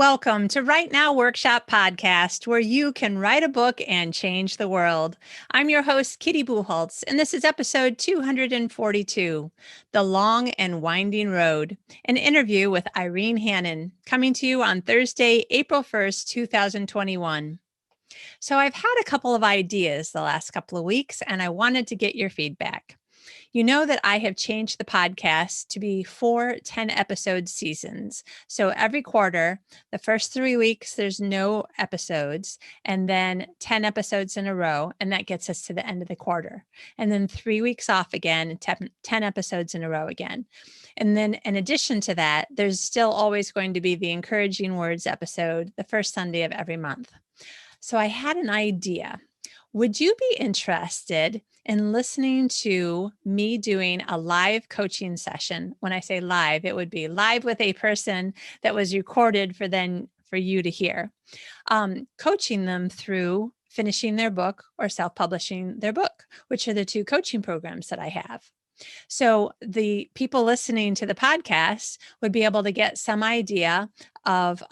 Welcome to Right Now Workshop Podcast, where you can write a book and change the world. I'm your host, Kitty Bucholtz, and this is episode 242, The Long and Winding Road, an interview with Irene Hannon, coming to you on Thursday, April 1st, 2021. So I've had a couple of ideas the last couple of weeks, and I wanted to get your feedback. You know that I have changed the podcast to be 4 10-episode seasons. So every quarter, the first 3 weeks, there's no episodes, and then 10 episodes in a row, and that gets us to the end of the quarter. And then 3 weeks off again, 10 episodes in a row again. And then in addition to that, there's still always going to be the Encouraging Words episode the first Sunday of every month. So I had an idea. Would you be interested in listening to me doing a live coaching session? When I say live, it would be live with a person that was recorded for you to hear, coaching them through finishing their book or self-publishing their book, which are the two coaching programs that I have. So the people listening to the podcast would be able to get some idea of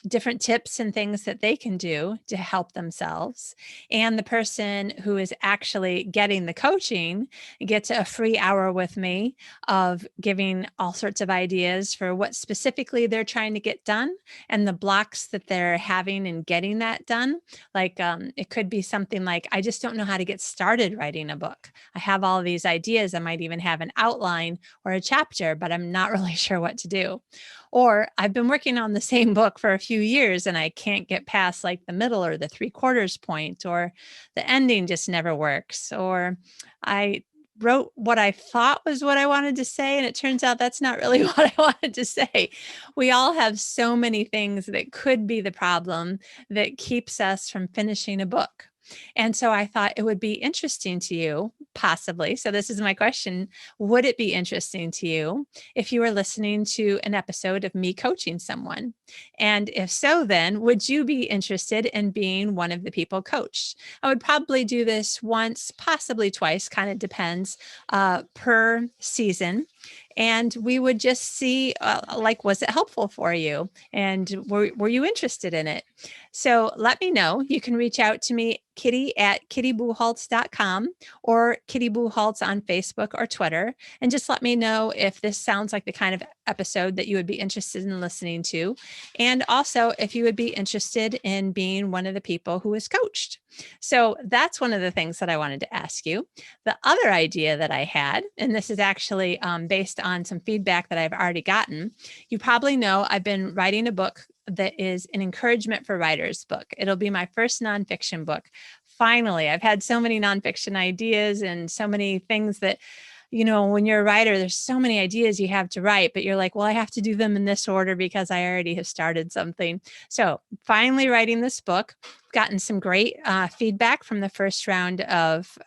different tips and things that they can do to help themselves. And the person who is actually getting the coaching gets a free hour with me of giving all sorts of ideas for what specifically they're trying to get done and the blocks that they're having in getting that done. Like it could be something like, I just don't know how to get started writing a book. I have all these ideas. I might even have an outline or a chapter, but I'm not really sure what to do. Or I've been working on the same book for a few years and I can't get past like the middle or the 3/4 point, or the ending just never works. Or I wrote what I thought was what I wanted to say, and it turns out that's not really what I wanted to say. We all have so many things that could be the problem that keeps us from finishing a book. And so I thought it would be interesting to you, possibly. So this is my question. Would it be interesting to you if you were listening to an episode of me coaching someone? And if so, then would you be interested in being one of the people coached? I would probably do this once, possibly twice, kind of depends, per season. And we would just see, was it helpful for you? And were you interested in it? So let me know. You can reach out to me, kitty@kittybucholtz.com or Kitty Bucholtz on Facebook or Twitter. And just let me know if this sounds like the kind of episode that you would be interested in listening to. And also if you would be interested in being one of the people who is coached. So that's one of the things that I wanted to ask you. The other idea that I had, and this is actually based on some feedback that I've already gotten, you probably know I've been writing a book that is an encouragement for writers book. It'll be my first nonfiction book. Finally, I've had so many nonfiction ideas and so many things that, when you're a writer, there's so many ideas you have to write, but you're like, well, I have to do them in this order because I already have started something. So finally writing this book, gotten some great feedback from the first round of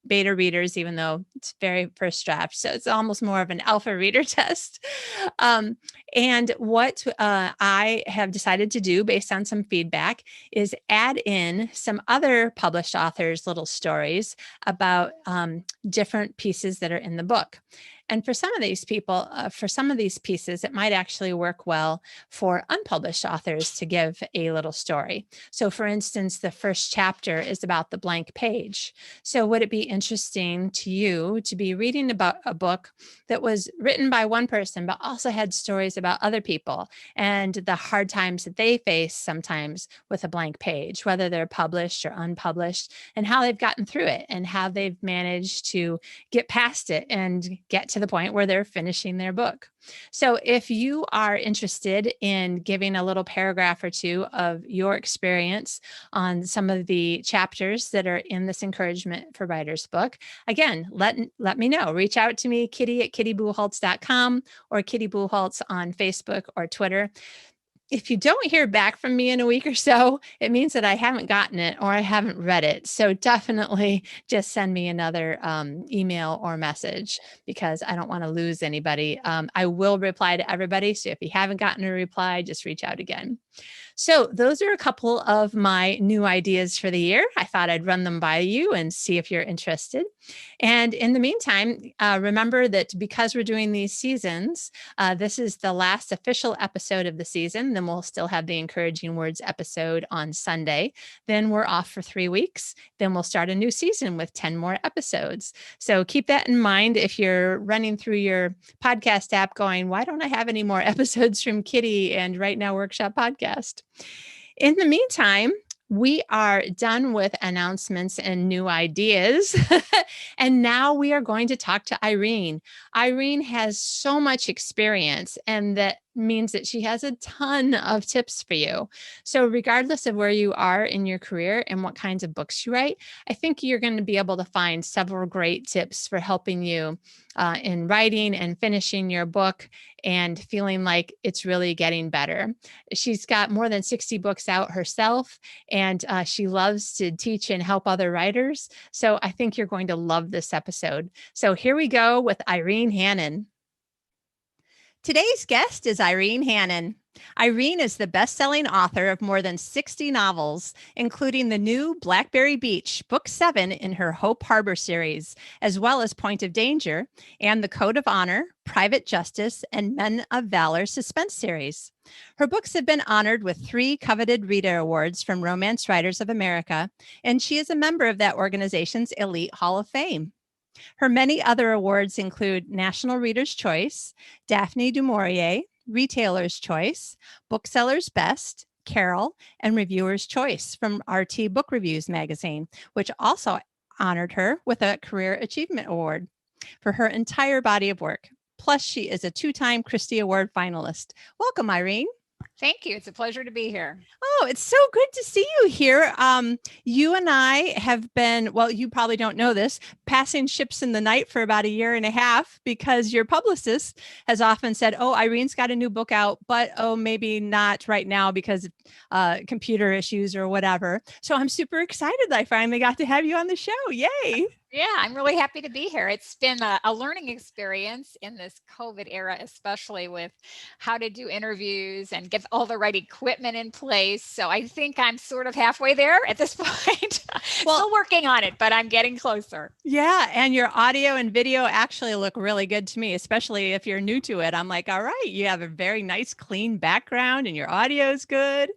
beta readers, even though it's very first draft. So it's almost more of an alpha reader test. And what I have decided to do based on some feedback is add in some other published authors' little stories about different pieces that are in the book. And for some of these people, for some of these pieces, it might actually work well for unpublished authors to give a little story. So for instance, the first chapter is about the blank page. So would it be interesting to you to be reading about a book that was written by one person, but also had stories about other people and the hard times that they face sometimes with a blank page, whether they're published or unpublished, and how they've gotten through it and how they've managed to get past it and get to the point where they're finishing their book. So if you are interested in giving a little paragraph or two of your experience on some of the chapters that are in this Encouragement for Writers book, again, let me know. Reach out to me, kitty@kittybucholtz.com or Kitty Bucholtz on Facebook or Twitter. If you don't hear back from me in a week or so, it means that I haven't gotten it or I haven't read it. So definitely just send me another email or message because I don't want to lose anybody. I will reply to everybody. So if you haven't gotten a reply, just reach out again. So, those are a couple of my new ideas for the year. I thought I'd run them by you and see if you're interested. And in the meantime, remember that because we're doing these seasons, this is the last official episode of the season. Then we'll still have the Encouraging Words episode on Sunday. Then we're off for 3 weeks. Then we'll start a new season with 10 more episodes. So keep that in mind if you're running through your podcast app going, why don't I have any more episodes from Kitty and Right Now Workshop Podcast? In the meantime, we are done with announcements and new ideas. And now we are going to talk to Irene. Irene has so much experience, and that means that she has a ton of tips for you. So, regardless of where you are in your career and what kinds of books you write, I think you're going to be able to find several great tips for helping you in writing and finishing your book and feeling like it's really getting better. She's got more than 60 books out herself, and she loves to teach and help other writers. So I think you're going to love this episode. So here we go with Irene Hannon. Today's guest is Irene Hannon. Irene is the best-selling author of more than 60 novels, including the new Blackberry Beach, Book 7 in her Hope Harbor series, as well as Point of Danger and the Code of Honor, Private Justice, and Men of Valor suspense series. Her books have been honored with 3 coveted Reader Awards from Romance Writers of America, and she is a member of that organization's Elite Hall of Fame. Her many other awards include National Reader's Choice, Daphne du Maurier, Retailer's Choice, Bookseller's Best, Carol, and Reviewer's Choice from RT Book Reviews magazine, which also honored her with a Career Achievement Award for her entire body of work. Plus, she is a 2-time Christie Award finalist. Welcome, Irene. Thank you. It's a pleasure to be here. Oh, it's so good to see you here. You and I have been, well, you probably don't know this, passing ships in the night for about 1.5 years because your publicist has often said, oh, Irene's got a new book out, but oh, maybe not right now because of computer issues or whatever. So I'm super excited that I finally got to have you on the show. Yay. Yeah, I'm really happy to be here. It's been a learning experience in this COVID era, especially with how to do interviews and get all the right equipment in place. So I think I'm sort of halfway there at this point. Well, still working on it, but I'm getting closer. Yeah. And your audio and video actually look really good to me, especially if you're new to it. I'm like, all right, you have a very nice, clean background and your audio is good.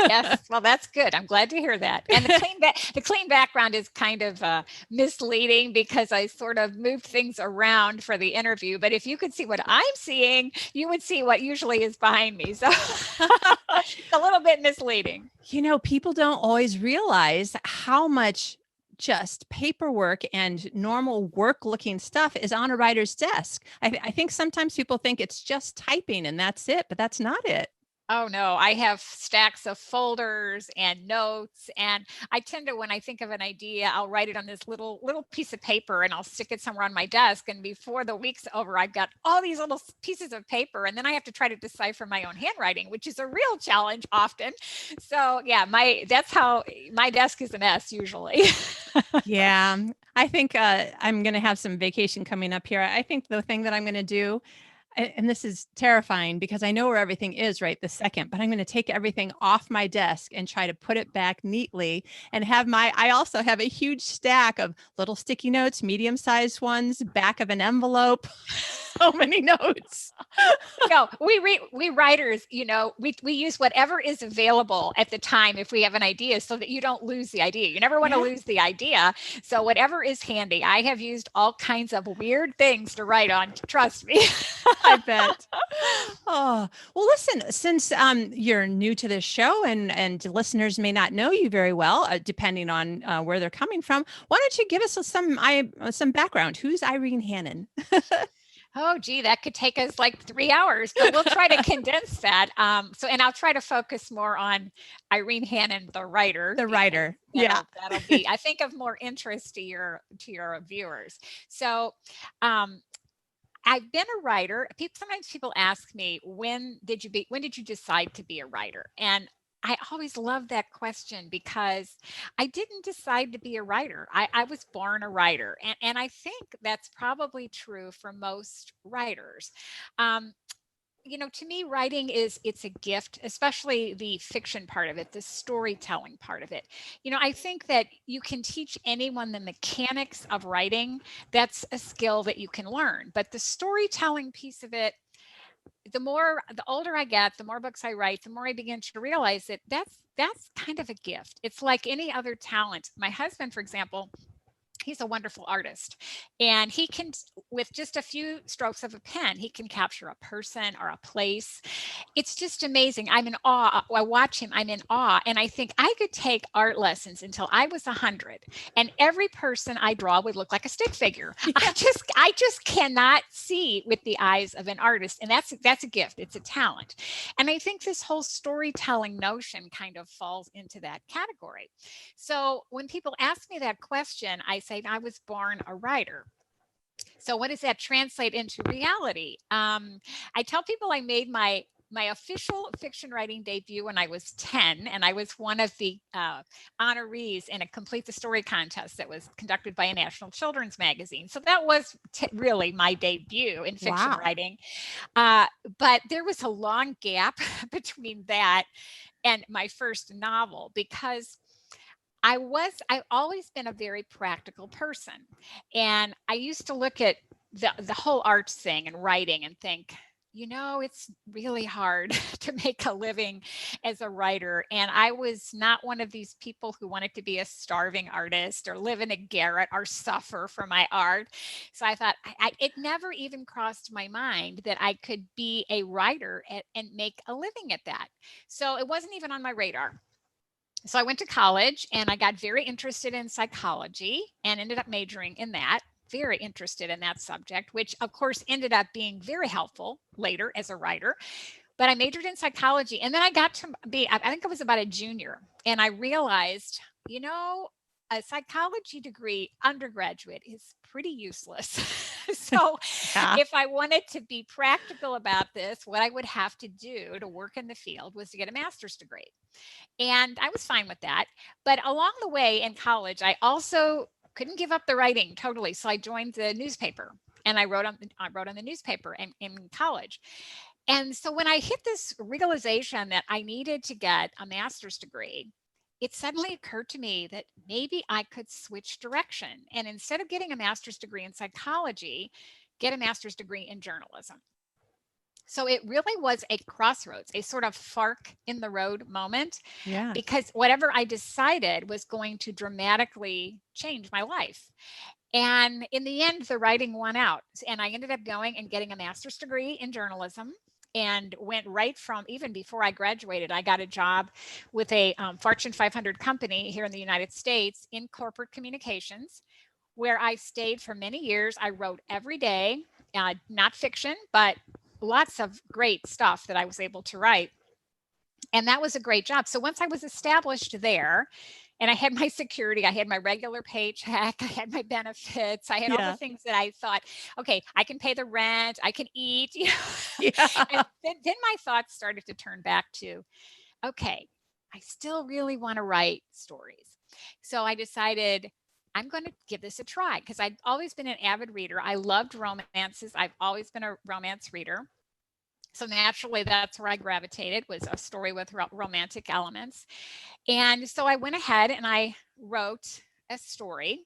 Yes. Well, that's good. I'm glad to hear that. And the clean background is kind of misleading because I sort of moved things around for the interview. But if you could see what I'm seeing, you would see what usually is behind me. So it's a little bit misleading. You know, people don't always realize how much just paperwork and normal work looking stuff is on a writer's desk. I think sometimes people think it's just typing and that's it, but that's not it. Oh no, I have stacks of folders and notes, and I tend to, when I think of an idea, I'll write it on this little piece of paper and I'll stick it somewhere on my desk. And before the week's over, I've got all these little pieces of paper, and then I have to try to decipher my own handwriting, which is a real challenge often. So yeah, that's how my desk is a mess usually. Yeah, I think I'm going to have some vacation coming up here. I think the thing that I'm going to do, and this is terrifying because I know where everything is right this second, but I'm going to take everything off my desk and try to put it back neatly and I also have a huge stack of little sticky notes, medium-sized ones, back of an envelope. So many notes. No, we writers, we use whatever is available at the time if we have an idea so that you don't lose the idea. You never want to lose the idea. So whatever is handy. I have used all kinds of weird things to write on. Trust me. I bet. Oh, well, listen, since you're new to this show and listeners may not know you very well, depending on where they're coming from, why don't you give us some background? Who's Irene Hannon? Oh, gee, that could take us like 3 hours, but we'll try to condense that. And I'll try to focus more on Irene Hannon, the writer. The writer. That'll be, I think, of more interest to your viewers. So, I've been a writer. Sometimes people ask me, when did you decide to be a writer? And I always love that question because I didn't decide to be a writer. I was born a writer. And I think that's probably true for most writers. to me, writing it's a gift, especially the fiction part of it, the storytelling part of it. I think that you can teach anyone the mechanics of writing. That's a skill that you can learn. But the storytelling piece of it, the older I get, the more books I write, the more I begin to realize that that's kind of a gift. It's like any other talent. My husband, for example, he's a wonderful artist, and he can, with just a few strokes of a pen, he can capture a person or a place. It's just amazing. I'm in awe. I watch him, I'm in awe, and I think I could take art lessons until I was 100, and every person I draw would look like a stick figure. Yeah. I just cannot see with the eyes of an artist, and that's a gift. It's a talent. And I think this whole storytelling notion kind of falls into that category. So when people ask me that question, I say I was born a writer. So what does that translate into reality? I tell people I made my official fiction writing debut when I was 10, and I was one of the honorees in a Complete the Story contest that was conducted by a national children's magazine. So that was really my debut in fiction writing. But there was a long gap between that and my first novel, because I've always been a very practical person. And I used to look at the whole arts thing and writing and think, it's really hard to make a living as a writer. And I was not one of these people who wanted to be a starving artist or live in a garret or suffer for my art. So I thought it never even crossed my mind that I could be a writer and make a living at that. So it wasn't even on my radar. So I went to college and I got very interested in psychology and ended up majoring in that. Very interested in that subject, which of course ended up being very helpful later as a writer. But I majored in psychology, and then I got to be, I think I was about a junior, and I realized, a psychology degree undergraduate is pretty useless. So if I wanted to be practical about this, what I would have to do to work in the field was to get a master's degree. And I was fine with that. But along the way in college, I also couldn't give up the writing totally. So I joined the newspaper, and I wrote on the newspaper in college. And so when I hit this realization that I needed to get a master's degree, it suddenly occurred to me that maybe I could switch direction. And instead of getting a master's degree in psychology, get a master's degree in journalism. So it really was a crossroads, a sort of fork in the road moment. Yeah. Because whatever I decided was going to dramatically change my life. And in the end, the writing won out. And I ended up going and getting a master's degree in journalism, and went right from, even before I graduated, I got a job with a Fortune 500 company here in the United States in corporate communications, where I stayed for many years. I wrote every day, not fiction, but lots of great stuff that I was able to write. And that was a great job. So once I was established there, and I had my security, I had my regular paycheck, I had my benefits, I had all the things that I thought, okay, I can pay the rent, I can eat. And then my thoughts started to turn back to, okay, I still really want to write stories. So I decided I'm going to give this a try, because I've always been an avid reader. I loved romances. I've always been a romance reader. So naturally, that's where I gravitated, was a story with romantic elements. And so I went ahead and I wrote a story.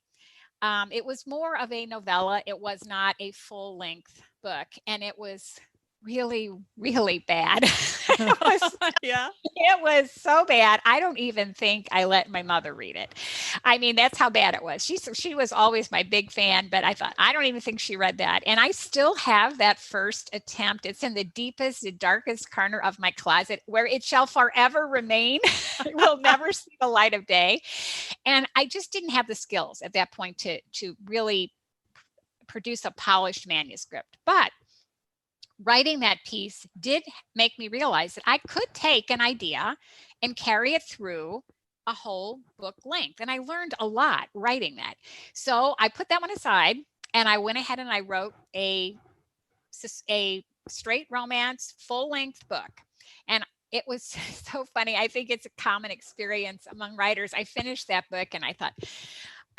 It was more of a novella. It was not a full-length book, and it was really, really bad. It was so bad. I don't even think I let my mother read it. I mean, that's how bad it was. She was always my big fan, but I thought, I don't even think she read that. And I still have that first attempt. It's in the deepest, the darkest corner of my closet, where it shall forever remain. It will never see the light of day. And I just didn't have the skills at that point to really produce a polished manuscript. But writing that piece did make me realize that I could take an idea and carry it through a whole book length. And I learned a lot writing that. So I put that one aside, and I went ahead and I wrote a straight romance, full-length book. And it was so funny. I think it's a common experience among writers. I finished that book and I thought,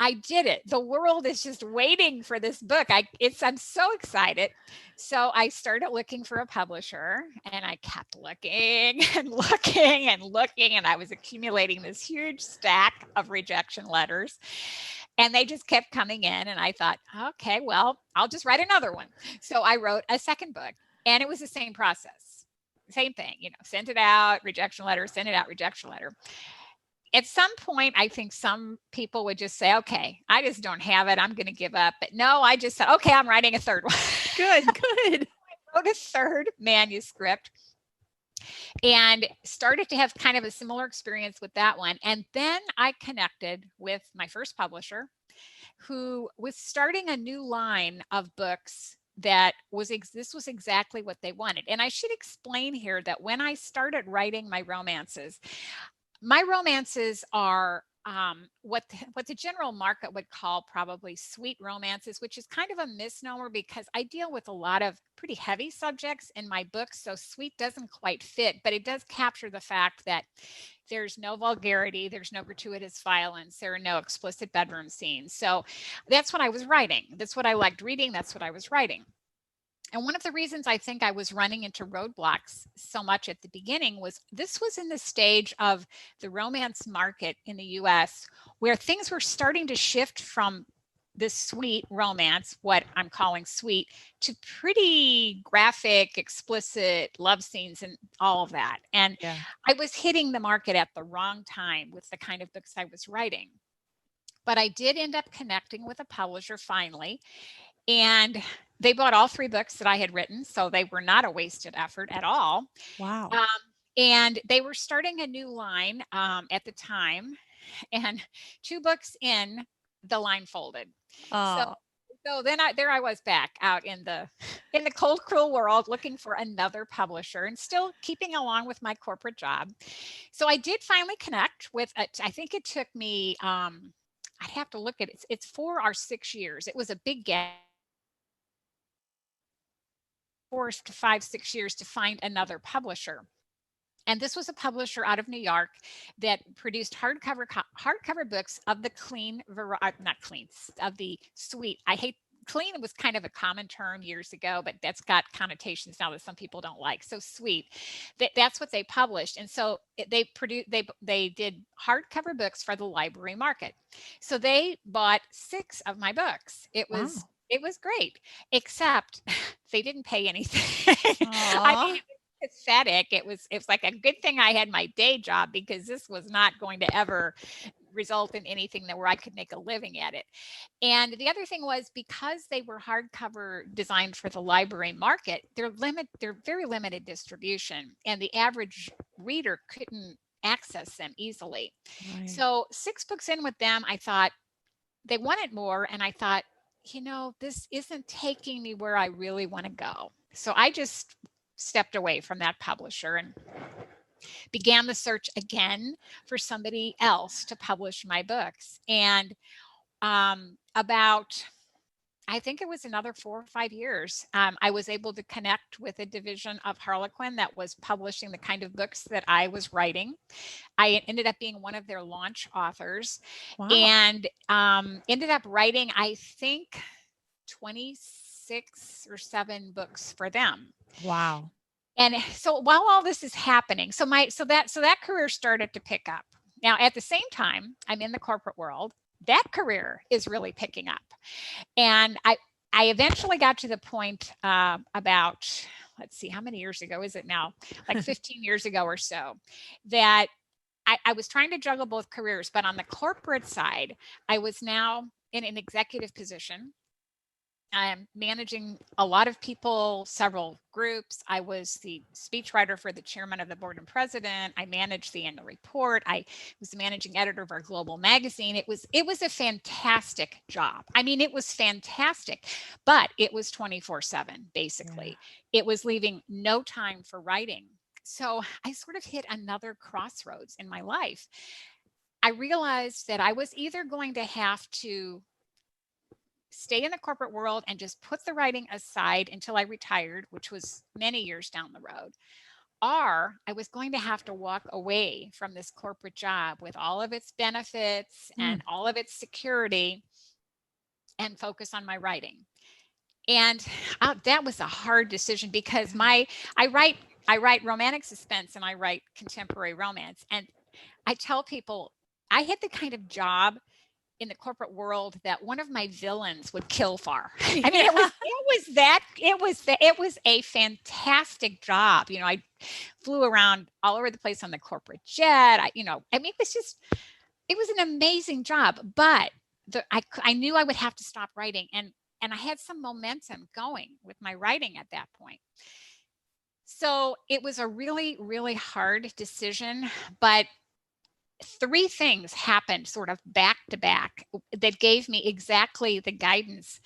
I did it. The world is just waiting for this book. I'm so excited. So I started looking for a publisher, and I kept looking and looking and looking, and I was accumulating this huge stack of rejection letters, and they just kept coming in, and I thought, okay, well, I'll just write another one. So I wrote a second book, and it was the same process. Same thing, send it out, rejection letter, send it out, rejection letter. At some point, I think some people would just say, okay, I just don't have it. I'm going to give up. But no, I just said, okay, I'm writing a third one. Good. I wrote a third manuscript and started to have kind of a similar experience with that one. And then I connected with my first publisher, who was starting a new line of books this was exactly what they wanted. And I should explain here that when I started writing my romances are what the general market would call probably sweet romances, which is kind of a misnomer because I deal with a lot of pretty heavy subjects in my books. So sweet doesn't quite fit, but it does capture the fact that there's no vulgarity, there's no gratuitous violence, there are no explicit bedroom scenes. So that's what I was writing. That's what I liked reading. That's what I was writing. And one of the reasons I think I was running into roadblocks so much at the beginning was this was in the stage of the romance market in the US where things were starting to shift from this sweet romance, what I'm calling sweet, to pretty graphic, explicit love scenes and all of that. And I was hitting the market at the wrong time with the kind of books I was writing. But I did end up connecting with a publisher finally. And they bought all 3 books that I had written, so they were not a wasted effort at all. Wow. And they were starting a new line at the time, and 2 books in, the line folded. Oh. So then there I was back out in the cold, cruel world looking for another publisher and still keeping along with my corporate job. So I did finally connect with. I think it took me. I'd have to look at it. It's 4 or 6 years. It was a big gap. 4 to 5, 6 years to find another publisher. And this was a publisher out of New York that produced hardcover books of the of the sweet. I hate clean was kind of a common term years ago, but that's got connotations now that some people don't like. So sweet, that's what they published. And so they did hardcover books for the library market. So they bought 6 of my books. It was great, except they didn't pay anything. I mean, it was pathetic. It was like a good thing I had my day job because this was not going to ever result in anything where I could make a living at it. And the other thing was because they were hardcover designed for the library market, they're very limited distribution, and the average reader couldn't access them easily. Right. So 6 books in with them, I thought they wanted more, and I thought, this isn't taking me where I really want to go. So I just stepped away from that publisher and began the search again for somebody else to publish my books. And I think it was another 4 or 5 years, I was able to connect with a division of Harlequin that was publishing the kind of books that I was writing. I ended up being one of their launch authors. Wow. And ended up writing, I think, 26 or 7 books for them. Wow. And so while all this is happening, so that career started to pick up. Now, at the same time, I'm in the corporate world. That career is really picking up. And I eventually got to the point about, let's see, how many years ago is it now? Like 15 years ago or so, that I was trying to juggle both careers. But on the corporate side, I was now in an executive position. I'm managing a lot of people, several groups. I was the speechwriter for the chairman of the board and president. I managed the annual report. I was the managing editor of our global magazine. It was a fantastic job. I mean, it was fantastic, but it was 24/7, basically. Yeah. It was leaving no time for writing. So I sort of hit another crossroads in my life. I realized that I was either going to have to stay in the corporate world and just put the writing aside until I retired, which was many years down the road, or I was going to have to walk away from this corporate job with all of its benefits and all of its security and focus on my writing. And that was a hard decision because I write romantic suspense and I write contemporary romance. And I tell people I had the kind of job in the corporate world that one of my villains would kill for. I mean, it was a fantastic job. You know, I flew around all over the place on the corporate jet. It was an amazing job, but I knew I would have to stop writing, and I had some momentum going with my writing at that point. So it was a really, really hard decision, but three things happened sort of back to back that gave me exactly the guidance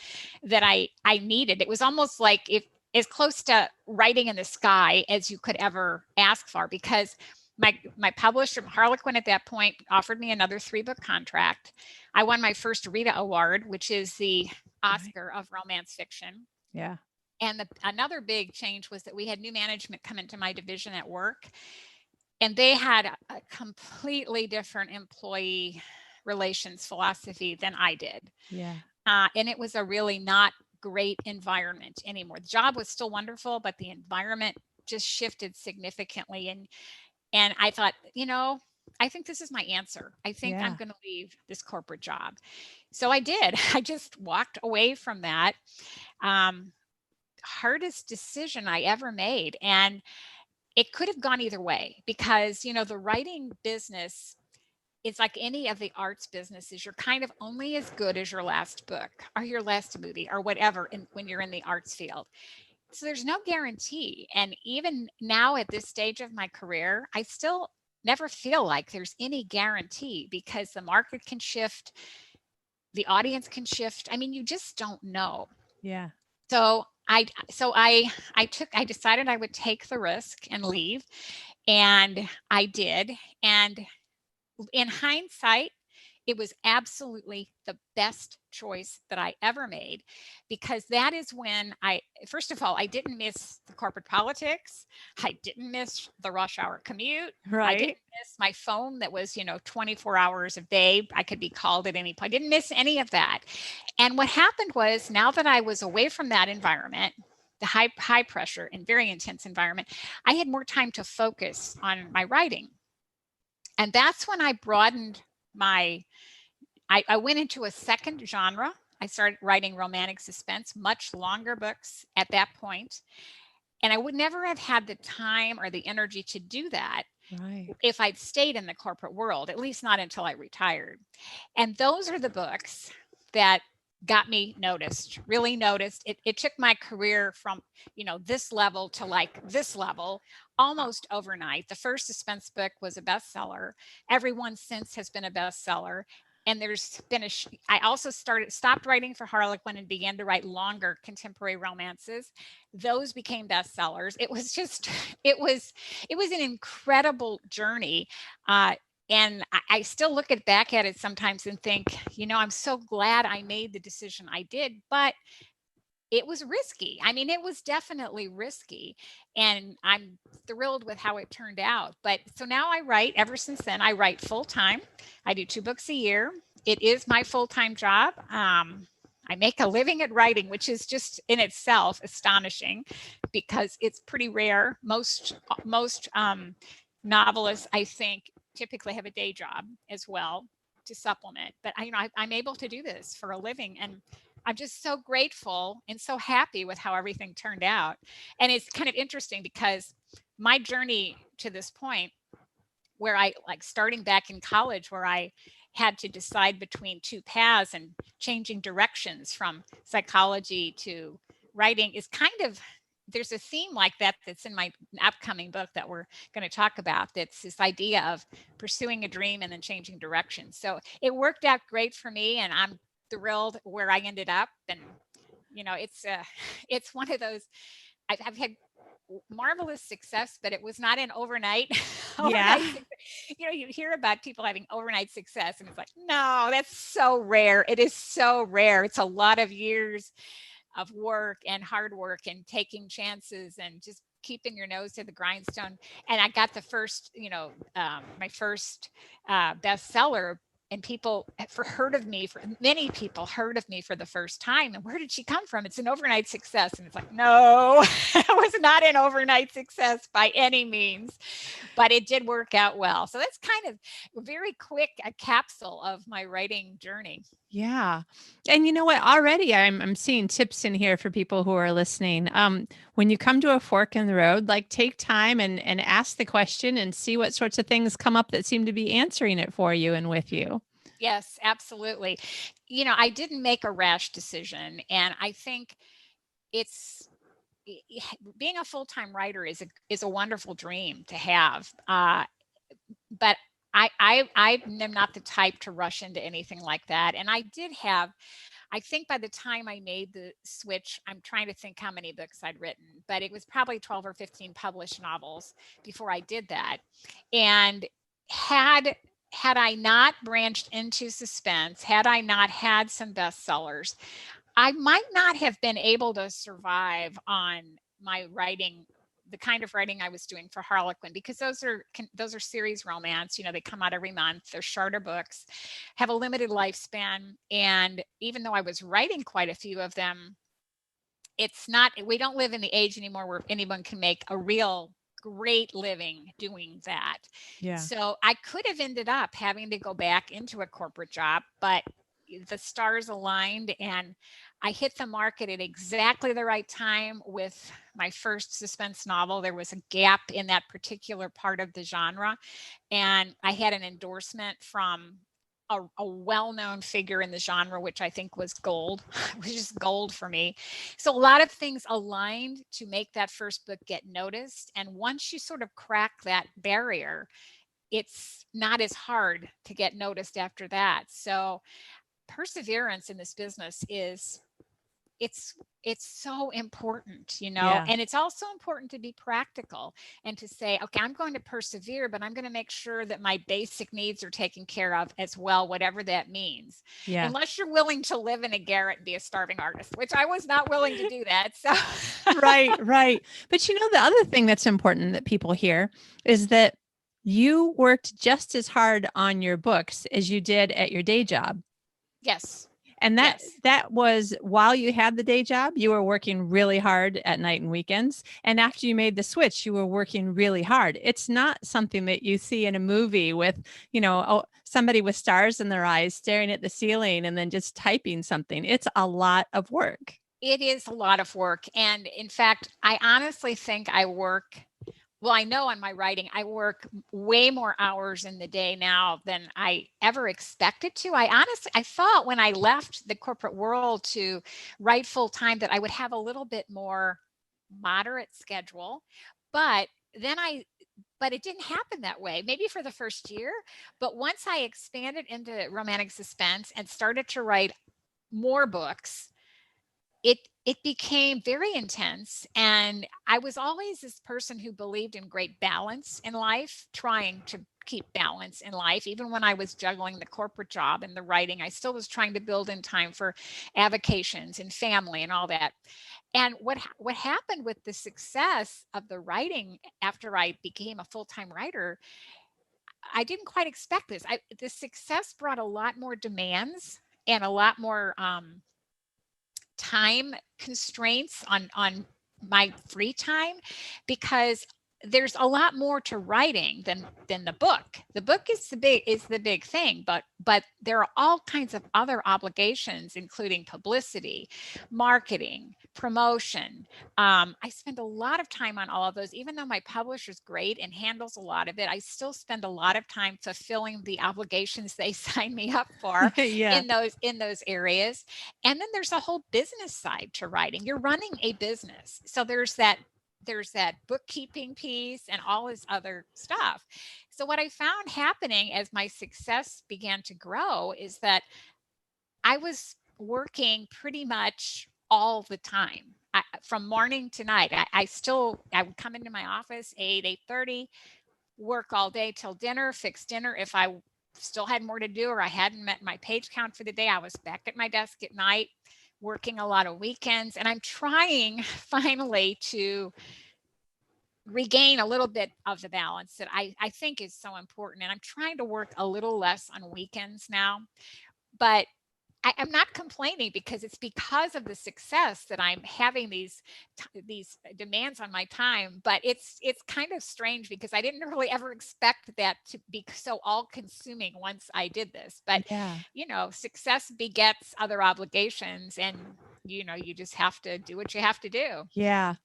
that I needed. It was almost like as close to writing in the sky as you could ever ask for, because my publisher, Harlequin, at that point offered me another 3-book contract. I won my first Rita Award, which is the Oscar of romance fiction. Yeah. And another big change was that we had new management come into my division at work, and they had a completely different employee relations philosophy than I did. Yeah. And it was a really not great environment anymore. The job was still wonderful, but the environment just shifted significantly. And I thought, I think this is my answer. I think I'm going to leave this corporate job. So I did. I just walked away from that. Hardest decision I ever made. And it could have gone either way because, the writing business, it's like any of the arts businesses. You're kind of only as good as your last book or your last movie or whatever when you're in the arts field. So there's no guarantee. And even now at this stage of my career, I still never feel like there's any guarantee because the market can shift, the audience can shift. I mean, you just don't know. Yeah. So I decided I would take the risk and leave, and I did. And in hindsight, it was absolutely the best choice that I ever made, because that is when first of all, I didn't miss the corporate politics. I didn't miss the rush hour commute. Right. I didn't miss my phone that was, 24 hours a day. I could be called at any point. I didn't miss any of that. And what happened was, now that I was away from that environment, the high pressure and very intense environment, I had more time to focus on my writing. And that's when I broadened I went into a second genre. I started writing romantic suspense, much longer books at that point. And I would never have had the time or the energy to do that if I'd stayed in the corporate world, at least not until I retired. And those are the books that got me noticed, really noticed. It took my career from, this level to like this level almost overnight. The first suspense book was a bestseller. Everyone since has been a bestseller. And there's been I also stopped writing for Harlequin and began to write longer contemporary romances. Those became bestsellers. It was an incredible journey. And I still look back at it sometimes and think, I'm so glad I made the decision I did, but it was risky. I mean, it was definitely risky, and I'm thrilled with how it turned out. But so now ever since then, I write full time. I do 2 books a year. It is my full-time job. I make a living at writing, which is just in itself astonishing because it's pretty rare. Most novelists, I think, typically have a day job as well to supplement. But I'm able to do this for a living, and I'm just so grateful and so happy with how everything turned out. And it's kind of interesting because my journey to this point, where I starting back in college, where I had to decide between 2 paths and changing directions from psychology to writing, is kind of, there's a theme like that that's in my upcoming book that we're going to talk about. That's this idea of pursuing a dream and then changing directions. So it worked out great for me, and I'm thrilled where I ended up. And it's one of those, I've had marvelous success, but it was not an overnight. Yeah. You hear about people having overnight success, and it's like, no, that's so rare. It is so rare. It's a lot of years of work and hard work and taking chances and just keeping your nose to the grindstone. And I got the first, my first bestseller, and many people heard of me for the first time. And where did she come from? It's an overnight success. And it's like, no, it was not an overnight success by any means, but it did work out well. So that's kind of very quick a capsule of my writing journey. Yeah. And you know what? Already I'm seeing tips in here for people who are listening. When you come to a fork in the road, like take time and ask the question and see what sorts of things come up that seem to be answering it for you and with you. Yes, absolutely. I didn't make a rash decision, and I think it's being a full-time writer is a wonderful dream to have. But I am not the type to rush into anything like that. And I think by the time I made the switch, I'm trying to think how many books I'd written, but it was probably 12 or 15 published novels before I did that. And had I not branched into suspense, had I not had some bestsellers, I might not have been able to survive on my writing, the kind of writing I was doing for Harlequin, because those are series romance. They come out every month. They're shorter books, have a limited lifespan. And even though I was writing quite a few of them, we don't live in the age anymore where anyone can make a real great living doing that. Yeah. So I could have ended up having to go back into a corporate job, but the stars aligned and I hit the market at exactly the right time with my first suspense novel. There was a gap in that particular part of the genre, and I had an endorsement from a well-known figure in the genre, which I think was gold. It was just gold for me. So a lot of things aligned to make that first book get noticed. And once you sort of crack that barrier, it's not as hard to get noticed after that. So perseverance in this business it's so important, Yeah. and it's also important to be practical and to say, okay, I'm going to persevere, but I'm going to make sure that my basic needs are taken care of as well, whatever that means. Yeah. Unless you're willing to live in a garret and be a starving artist, which I was not willing to do that. So Right, right. But the other thing that's important that people hear is that you worked just as hard on your books as you did at your day job. yes. And Yes. that was while you had the day job, you were working really hard at night and weekends. And after you made the switch, you were working really hard. It's not something that you see in a movie with, somebody with stars in their eyes staring at the ceiling and then just typing something. It's a lot of work. It is a lot of work. And in fact, I honestly think I know on my writing, I work way more hours in the day now than I ever expected to. I thought when I left the corporate world to write full time that I would have a little bit more moderate schedule, but but it didn't happen that way, maybe for the first year. But once I expanded into romantic suspense and started to write more books, it became very intense. And I was always this person who believed in great balance in life, trying to keep balance in life. Even when I was juggling the corporate job and the writing, I still was trying to build in time for avocations and family and all that. And what happened with the success of the writing after I became a full-time writer, I didn't quite expect this. The success brought a lot more demands and a lot more time constraints on my free time, because there's a lot more to writing than the book. The book is the big thing, but there are all kinds of other obligations, including publicity, marketing, promotion. I spend a lot of time on all of those. Even though my publisher's great and handles a lot of it, I still spend a lot of time fulfilling the obligations they sign me up for Yeah. in those areas. And then there's a whole business side to writing. You're running a business, so there's that bookkeeping piece and all this other stuff. So what I found happening as my success began to grow is that I was working pretty much all the time. From morning to night. I would come into my office 8:30, work all day till dinner, fix dinner. If I still had more to do or I hadn't met my page count for the day, I was back at my desk at night, working a lot of weekends. And I'm trying finally to regain a little bit of the balance that I think is so important. And I'm trying to work a little less on weekends now, but I'm not complaining because it's because of the success that I'm having these demands on my time. But it's kind of strange because I didn't really ever expect that to be so all consuming once I did this. But Yeah. success begets other obligations, and you just have to do what you have to do. Yeah.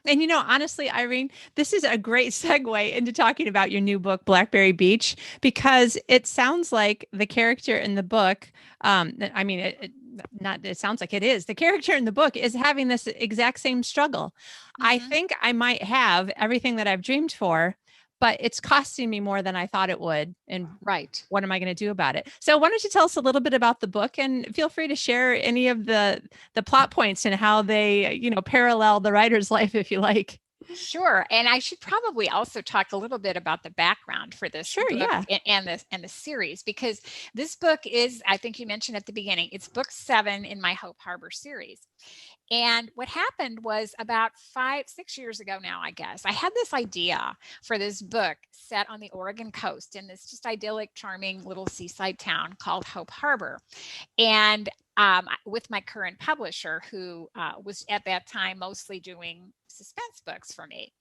And honestly, Irene, this is a great segue into talking about your new book, Blackberry Beach, because it sounds like the character in the book, I mean, it sounds like it is. The character in the book is having this exact same struggle. I Mm-hmm. think I might have everything that I've dreamed for, but it's costing me more than I thought it would. And Right. what am I going to do about it? So why don't you tell us a little bit about the book, and feel free to share any of the plot points and how they, parallel the writer's life, if you like. Sure. And I should probably also talk a little bit about the background for this Sure, book yeah. and the series, because this book is, I think you mentioned at the beginning, it's book 7 in my Hope Harbor series. And what happened was about 6 years ago now, I guess, I had this idea for this book set on the Oregon coast in this just idyllic, charming little seaside town called Hope Harbor. And with my current publisher, who was at that time mostly doing suspense books for me.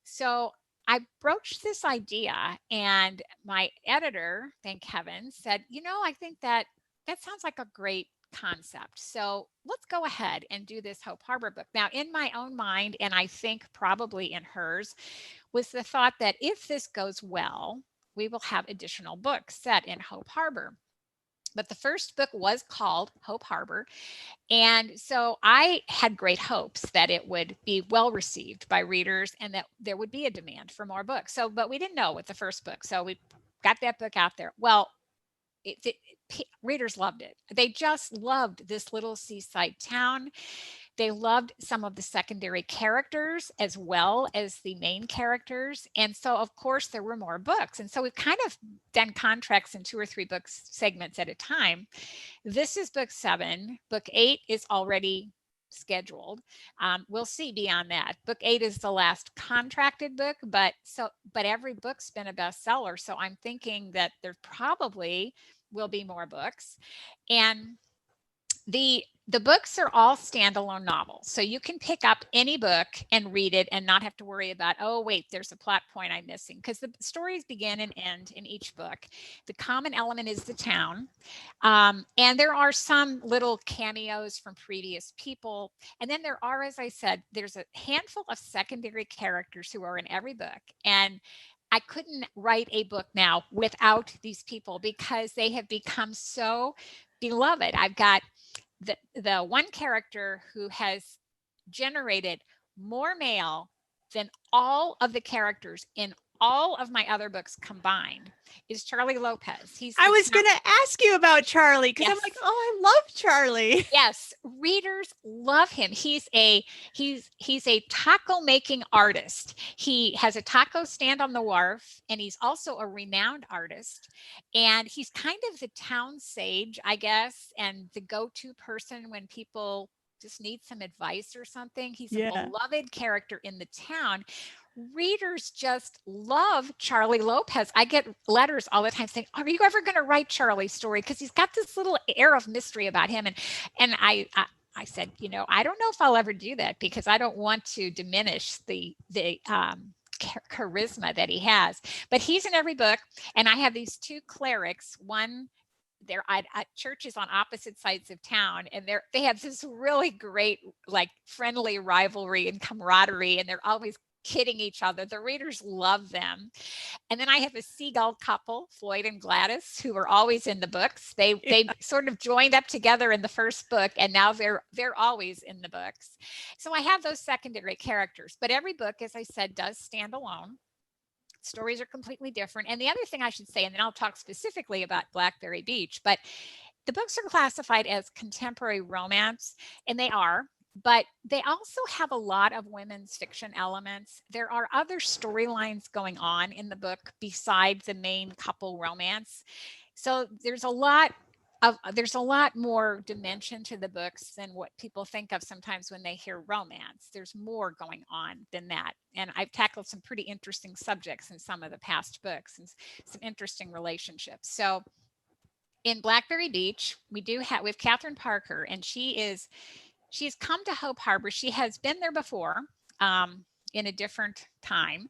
So I broached this idea, and my editor, thank heaven, said, I think that sounds like a great concept. So let's go ahead and do this Hope Harbor book. Now, in my own mind, and I think probably in hers, was the thought that if this goes well, we will have additional books set in Hope Harbor. But the first book was called Hope Harbor. And so I had great hopes that it would be well received by readers and that there would be a demand for more books. But we didn't know with the first book. So we got that book out there. Well, readers loved it. They just loved this little seaside town. They loved some of the secondary characters as well as the main characters. And so, of course, there were more books. And so we've kind of done contracts in 2 or 3 books segments at a time. This is book 7. Book 8 is already scheduled. We'll see beyond that. Book 8 is the last contracted book, but every book's been a bestseller. So I'm thinking that there probably will be more books. And the books are all standalone novels. So you can pick up any book and read it and not have to worry about, oh, wait, there's a plot point I'm missing, because the stories begin and end in each book. The common element is the town. And there are some little cameos from previous people. And then there are, as I said, there's a handful of secondary characters who are in every book. And I couldn't write a book now without these people because they have become so beloved. I've got the one character who has generated more mail than all of the characters in all of my other books combined is Charlie Lopez. I was going to ask you about Charlie because I'm like, oh, I love Charlie. Yes, readers love him. He's a taco making artist. He has a taco stand on the wharf, and he's also a renowned artist. And he's kind of the town sage, I guess, and the go-to person when people just need some advice or something. He's a beloved character in the town. Readers just love Charlie Lopez. I get letters all the time saying, are you ever going to write Charlie's story? Because he's got this little air of mystery about him. And I said, I don't know if I'll ever do that because I don't want to diminish the charisma that he has. But he's in every book. And I have these 2 clerics, one they're at churches on opposite sides of town, and they have this really great, like, friendly rivalry and camaraderie, and they're always kidding each other. The readers love them. And then I have a seagull couple, Floyd and Gladys, who are always in the books. They sort of joined up together in the first book, and now they're always in the books. So I have those secondary characters, but every book, as I said, does stand alone. Stories are completely different. And the other thing I should say, and then I'll talk specifically about Blackberry Beach, but the books are classified as contemporary romance, and they are, but they also have a lot of women's fiction elements. There are other storylines going on in the book besides the main couple romance. So there's a lot there's a lot more dimension to the books than what people think of sometimes when they hear romance. There's more going on than that. And I've tackled some pretty interesting subjects in some of the past books and some interesting relationships. So in Blackberry Beach, we have Catherine Parker, and she's come to Hope Harbor. She has been there before, in a different time.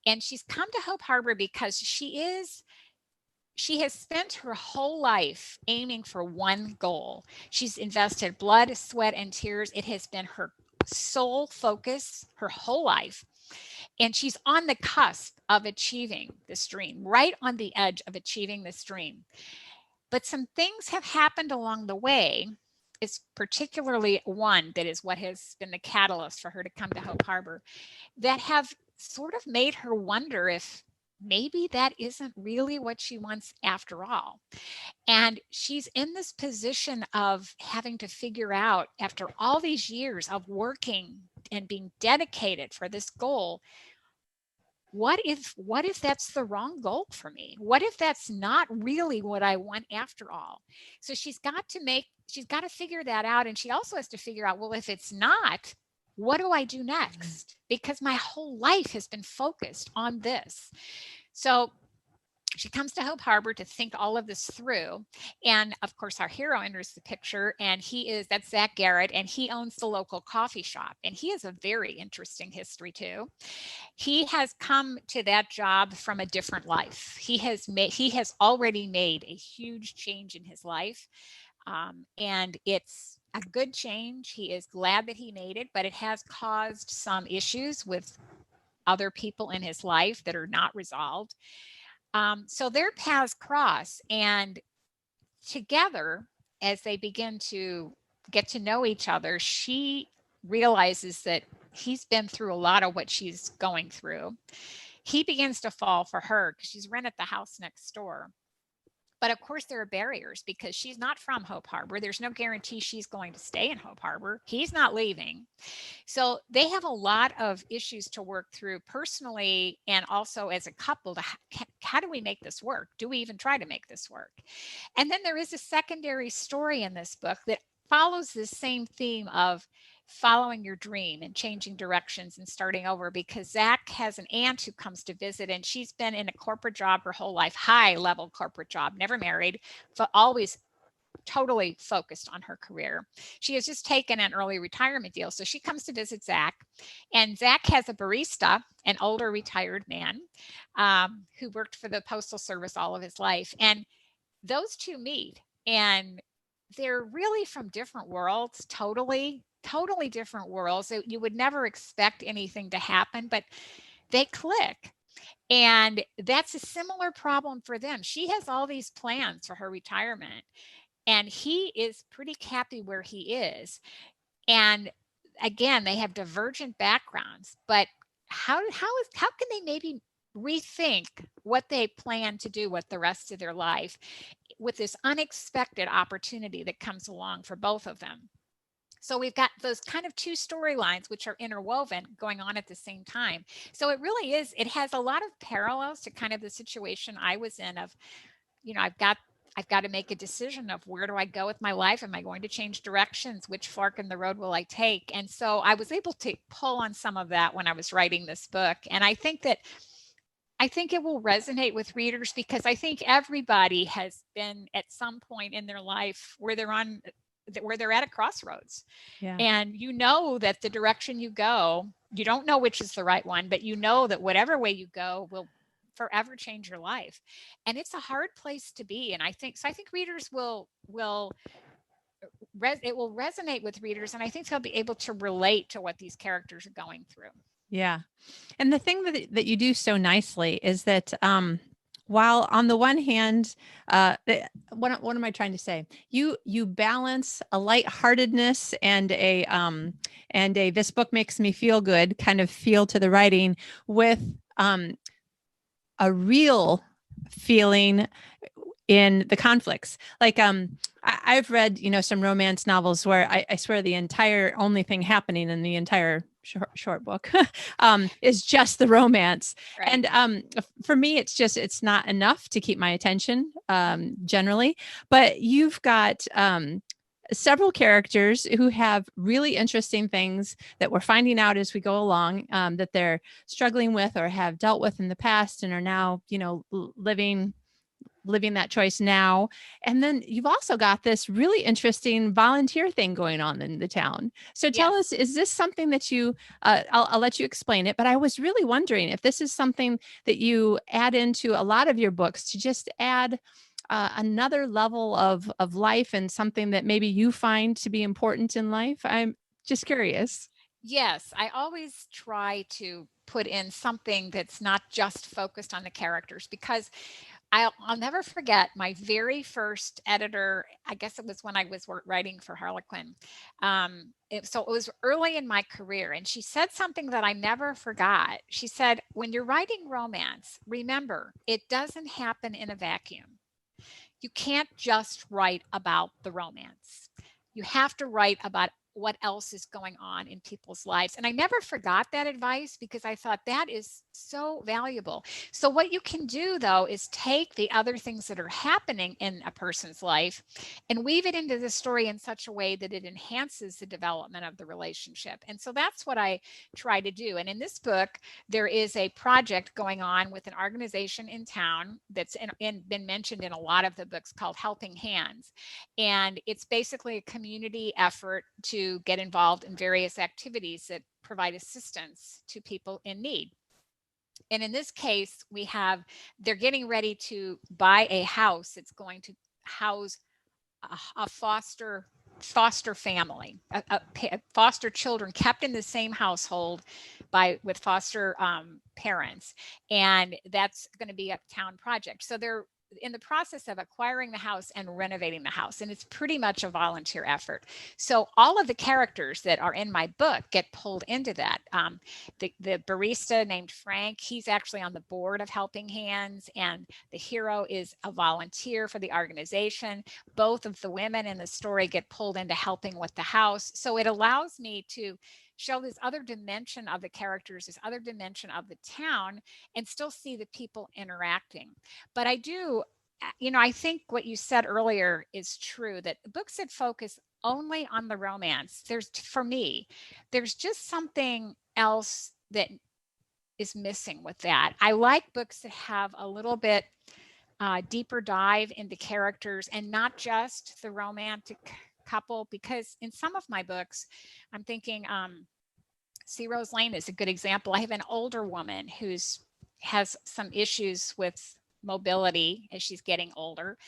And she's come to Hope Harbor because she has spent her whole life aiming for one goal. She's invested blood, sweat, and tears. It has been her sole focus her whole life. And she's on the cusp of achieving this dream, right on the edge of achieving this dream. But some things have happened along the way. It's particularly one that is what has been the catalyst for her to come to Hope Harbor, that have sort of made her wonder if maybe that isn't really what she wants after all. And she's in this position of having to figure out, after all these years of working and being dedicated for this goal, what if that's the wrong goal for me? What if that's not really what I want after all? So she's got to figure that out. And she also has to figure out, well, if it's not, what do I do next? Because my whole life has been focused on this. So she comes to Hope Harbor to think all of this through. And of course, our hero enters the picture, and that's Zach Garrett, and he owns the local coffee shop. And he has a very interesting history too. He has come to that job from a different life. He has already made a huge change in his life. And it's a good change. He is glad that he made it, but it has caused some issues with other people in his life that are not resolved. So their paths cross, and together, as they begin to get to know each other, she realizes that he's been through a lot of what she's going through. He begins to fall for her because she's rented the house next door. But of course, there are barriers because she's not from Hope Harbor. There's no guarantee she's going to stay in Hope Harbor. He's not leaving. So they have a lot of issues to work through personally, and also as a couple. How do we make this work? Do we even try to make this work? And then there is a secondary story in this book that follows this same theme of following your dream and changing directions and starting over, because Zach has an aunt who comes to visit, and she's been in a corporate job her whole life, high level corporate job, never married, but always totally focused on her career. She has just taken an early retirement deal. So she comes to visit Zach, and Zach has a barista, an older retired man, who worked for the Postal Service all of his life. And those two meet, and they're really from different worlds, totally different worlds. So you would never expect anything to happen, but they click. And that's a similar problem for them. She has all these plans for her retirement, and he is pretty happy where he is. And again, they have divergent backgrounds, but how can they maybe rethink what they plan to do with the rest of their life with this unexpected opportunity that comes along for both of them? So we've got those kind of two storylines which are interwoven going on at the same time. So it really is, it has a lot of parallels to kind of the situation I was in of, I've got to make a decision of where do I go with my life? Am I going to change directions? Which fork in the road will I take? And so I was able to pull on some of that when I was writing this book. And I think it will resonate with readers, because I think everybody has been at some point in their life where they're at a crossroads. Yeah. And that the direction you go, you don't know which is the right one, but that whatever way you go will forever change your life. And it's a hard place to be. And I think readers it will resonate with readers. And I think they'll be able to relate to what these characters are going through. Yeah. And the thing that you do so nicely is that, while on the one hand, what am I trying to say? You balance a lightheartedness and a this book makes me feel good kind of feel to the writing with a real feeling in the conflicts. Like I've read some romance novels where I swear the entire only thing happening in the entire short book, is just the romance. Right. And for me, it's not enough to keep my attention generally. But you've got several characters who have really interesting things that we're finding out as we go along, that they're struggling with or have dealt with in the past and are now, living that choice now. And then you've also got this really interesting volunteer thing going on in the town. So tell Yes. us, is this something that you, I'll let you explain it, but I was really wondering if this is something that you add into a lot of your books to just add another level of life and something that maybe you find to be important in life. I'm just curious. Yes, I always try to put in something that's not just focused on the characters, because I'll never forget my very first editor. I guess it was when I was writing for Harlequin. So it was early in my career, and she said something that I never forgot. She said, when you're writing romance, remember, it doesn't happen in a vacuum. You can't just write about the romance. You have to write about what else is going on in people's lives. And I never forgot that advice, because I thought that is so valuable. So what you can do, though, is take the other things that are happening in a person's life and weave it into the story in such a way that it enhances the development of the relationship. And so that's what I try to do. And in this book, there is a project going on with an organization in town that's been mentioned in a lot of the books, called Helping Hands. And it's basically a community effort to get involved in various activities that provide assistance to people in need. And in this case, they're getting ready to buy a house that's going to house a foster family, foster children kept in the same household with foster parents. And that's going to be a town project. So they're in the process of acquiring the house and renovating the house. And it's pretty much a volunteer effort. So all of the characters that are in my book get pulled into that. The barista named Frank, he's actually on the board of Helping Hands, and the hero is a volunteer for the organization. Both of the women in the story get pulled into helping with the house. So it allows me to show this other dimension of the characters, this other dimension of the town, and still see the people interacting. But I think what you said earlier is true, that books that focus only on the romance, for me, there's just something else that is missing with that. I like books that have a little bit deeper dive into characters and not just the romantic couple, because in some of my books, I'm thinking, See Rose Lane is a good example. I have an older woman has some issues with mobility as she's getting older.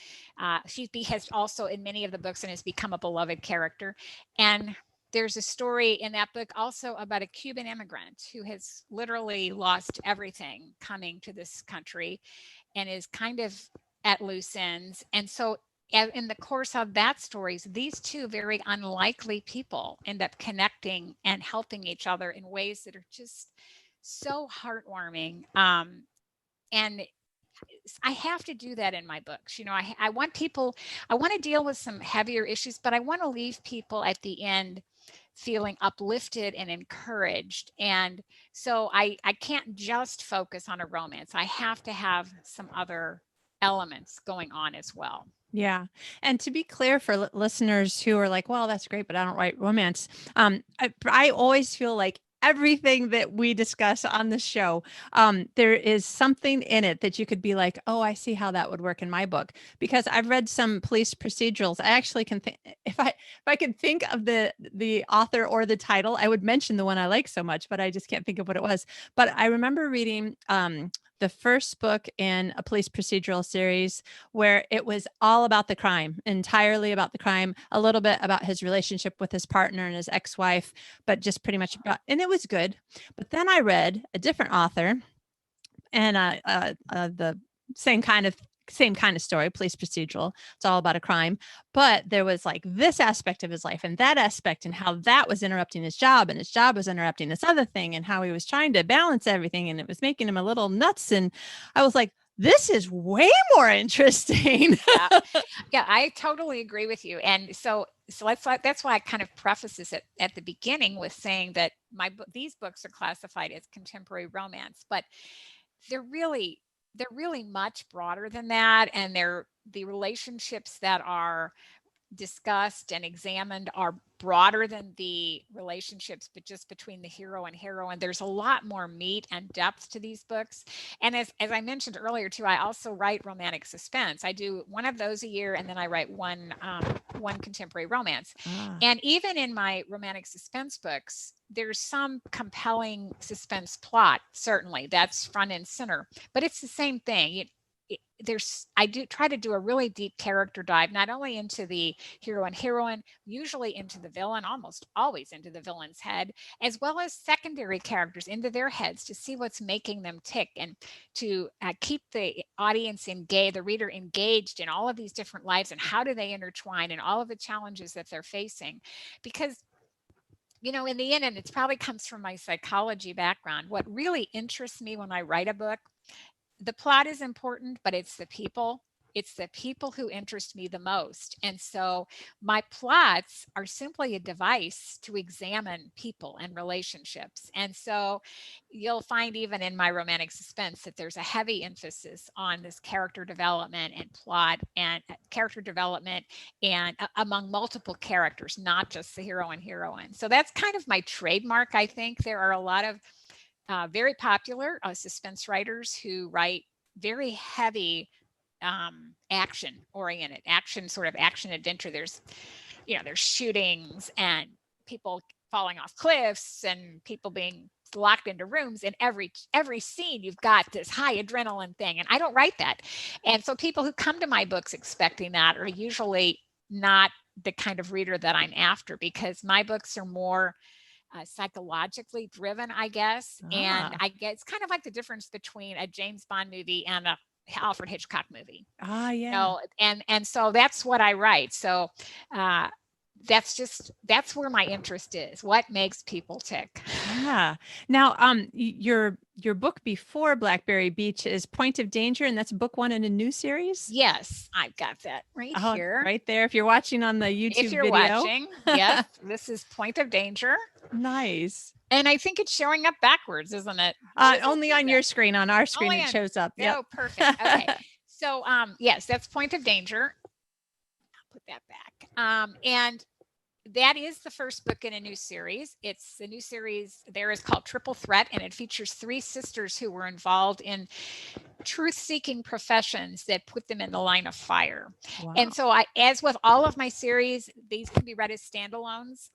She has also, in many of the books, and has become a beloved character. And there's a story in that book also about a Cuban immigrant who has literally lost everything coming to this country and is kind of at loose ends. And so in the course of that story, these two very unlikely people end up connecting and helping each other in ways that are just so heartwarming. And I have to do that in my books. I want I want to deal with some heavier issues, but I want to leave people at the end feeling uplifted and encouraged. And so I can't just focus on a romance. I have to have some other elements going on as well. Yeah. And to be clear for listeners who are like, well, that's great, but I don't write romance. I always feel like everything that we discuss on the show, there is something in it that you could be like, oh, I see how that would work in my book, because I've read some police procedurals. I actually can think, if I could think of the author or the title, I would mention the one I like so much, but I just can't think of what it was. But I remember reading the first book in a police procedural series where it was all about the crime, entirely about the crime, a little bit about his relationship with his partner and his ex-wife, but just pretty much about, and it was good. But then I read a different author, and the same kind of story, police procedural. It's all about a crime, but there was like this aspect of his life and that aspect, and how that was interrupting his job, and his job was interrupting this other thing, and how he was trying to balance everything, and it was making him a little nuts. And I was like, This is way more interesting. Yeah. Yeah, I totally agree with you. And that's why I kind of preface this at the beginning with saying that these books are classified as contemporary romance, but they're really they're really much broader than that. And they're the relationships that are discussed and examined are broader than the relationships but just between the hero and heroine. There's a lot more meat and depth to these books. And as I mentioned earlier too, I also write romantic suspense. I do one of those a year, and then I write one contemporary romance. And even in my romantic suspense books, there's some compelling suspense plot, certainly that's front and center, but it's the same thing. I do try to do a really deep character dive, not only into the hero and heroine, usually into the villain, almost always into the villain's head, as well as secondary characters into their heads to see what's making them tick, and to keep the audience engaged, the reader engaged in all of these different lives and how do they intertwine and all of the challenges that they're facing. Because in the end, and it probably comes from my psychology background, what really interests me when I write a book, the plot is important, but it's the people. It's the people who interest me the most. And so my plots are simply a device to examine people and relationships. And so you'll find even in my romantic suspense that there's a heavy emphasis on this character development and plot and character development and among multiple characters, not just the hero and heroine. So that's kind of my trademark. I think there are a lot of very popular suspense writers who write very heavy action oriented sort of action adventure. There's shootings and people falling off cliffs and people being locked into rooms. In every scene you've got this high adrenaline thing, and I don't write that. And so people who come to my books expecting that are usually not the kind of reader that I'm after, because my books are more psychologically driven, I guess. And I guess it's kind of like the difference between a James Bond movie and a Alfred Hitchcock movie. Yeah. And so that's what I write. So that's where my interest is. What makes people tick? Yeah. Now, your book before Blackberry Beach is Point of Danger, and that's book one in a new series. Yes, I've got that right here, right there. If you're watching on the YouTube if you're video. watching, yes, this is Point of Danger. Nice. And I think it's showing up backwards, isn't it? Only on your screen. On our screen, it shows up. Yep. Oh, perfect. Okay. So, yes, that's Point of Danger. I'll put that back. And that is the first book in a new series. It's the new series there is called Triple Threat, and it features 3 sisters who were involved in truth-seeking professions that put them in the line of fire. Wow. And so as with all of my series, these can be read as standalones.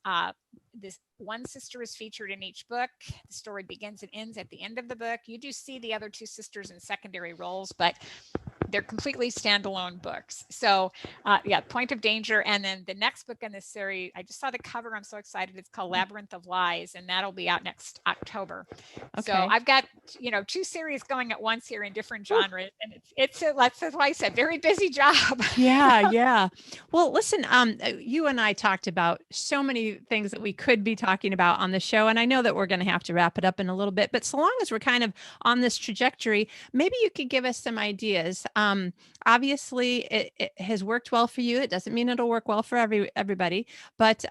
This one sister is featured in each book. The story begins and ends at the end of the book. You do see the other 2 sisters in secondary roles, but they're completely standalone books. So Point of Danger. And then the next book in this series, I just saw the cover. I'm so excited. It's called Labyrinth of Lies, and that'll be out next October. Okay. So I've got, 2 series going at once here in different genres. And it's that's why I said, very busy job. Yeah. Well, listen, you and I talked about so many things that we could be talking about on the show. And I know that we're going to have to wrap it up in a little bit, but so long as we're kind of on this trajectory, maybe you could give us some ideas. Obviously it has worked well for you. It doesn't mean it'll work well for everybody, but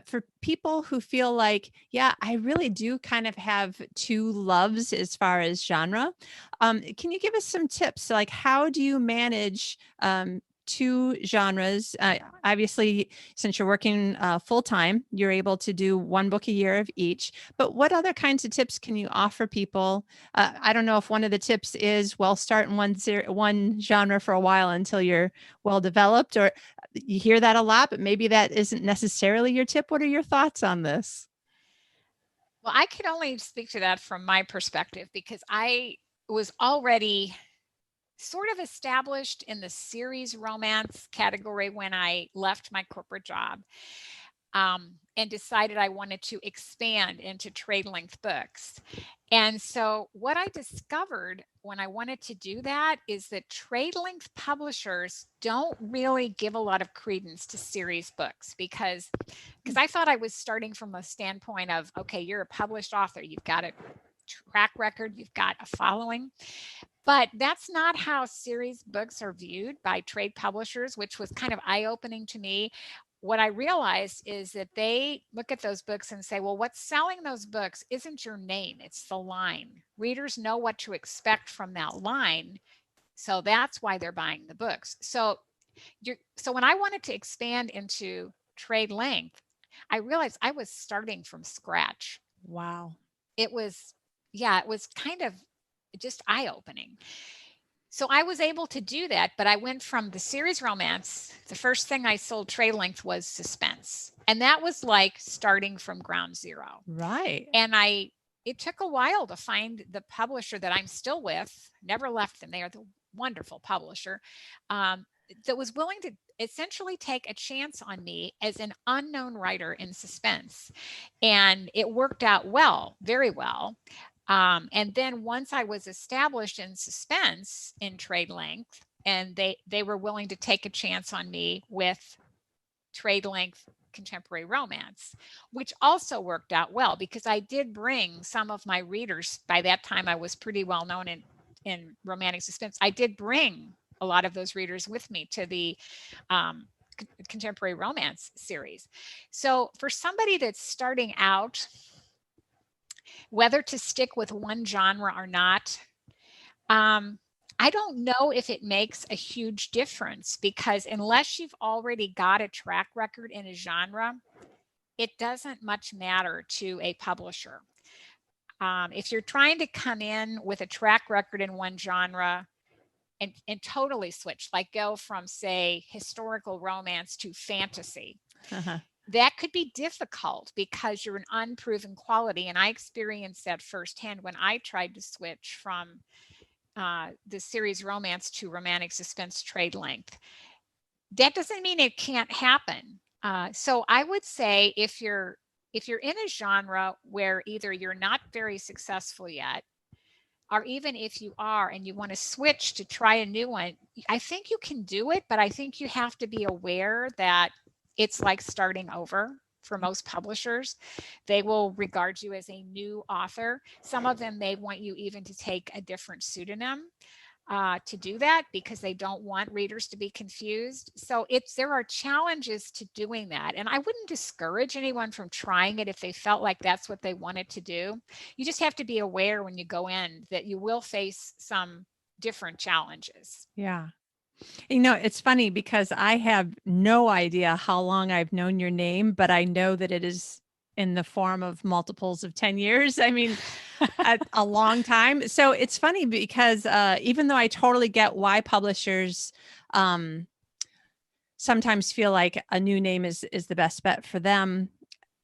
for people who feel like, yeah, I really do kind of have 2 loves as far as genre, can you give us some tips? Like, how do you manage 2 genres? Obviously, since you're working full time, you're able to do 1 book a year of each. But what other kinds of tips can you offer people? I don't know if one of the tips is, well, start in one genre for a while until you're well developed, or you hear that a lot, but maybe that isn't necessarily your tip. What are your thoughts on this? Well, I can only speak to that from my perspective, because I was already sort of established in the series romance category when I left my corporate job, and decided I wanted to expand into trade length books. And so what I discovered when I wanted to do that is that trade length publishers don't really give a lot of credence to series books, because I thought I was starting from a standpoint of, okay, you're a published author, you've got to track record, you've got a following. But that's not how series books are viewed by trade publishers, which was kind of eye-opening to me. What I realized is that they look at those books and say, well, what's selling those books isn't your name, it's the line. Readers know what to expect from that line. So that's why they're buying the books. So when I wanted to expand into trade length, I realized I was starting from scratch. Wow. It was kind of just eye-opening. So I was able to do that, but I went from the series romance. The first thing I sold trade length was suspense. And that was like starting from ground zero. Right. And it took a while to find the publisher that I'm still with, never left them. They are the wonderful publisher, that was willing to essentially take a chance on me as an unknown writer in suspense. And it worked out well, very well. And then once I was established in suspense in trade length, and they were willing to take a chance on me with trade length contemporary romance, which also worked out well because I did bring some of my readers. By that time, I was pretty well known in romantic suspense. I did bring a lot of those readers with me to the contemporary romance series. So for somebody that's starting out, whether to stick with one genre or not, I don't know if it makes a huge difference because unless you've already got a track record in a genre, it doesn't much matter to a publisher. If you're trying to come in with a track record in one genre and totally switch, like go from, say, historical romance to fantasy, that could be difficult because you're an unproven quality. And I experienced that firsthand when I tried to switch from the series romance to romantic suspense trade length. That doesn't mean it can't happen. So I would say if you're in a genre where either you're not very successful yet, or even if you are and you want to switch to try a new one, I think you can do it, but I think you have to be aware that it's like starting over for most publishers. They will regard you as a new author. Some of them may want you even to take a different pseudonym to do that because they don't want readers to be confused. So there are challenges to doing that. And I wouldn't discourage anyone from trying it if they felt like that's what they wanted to do. You just have to be aware when you go in that you will face some different challenges. Yeah. It's funny because I have no idea how long I've known your name, but I know that it is in the form of multiples of 10 years. I mean, a long time. So it's funny because even though I totally get why publishers sometimes feel like a new name is the best bet for them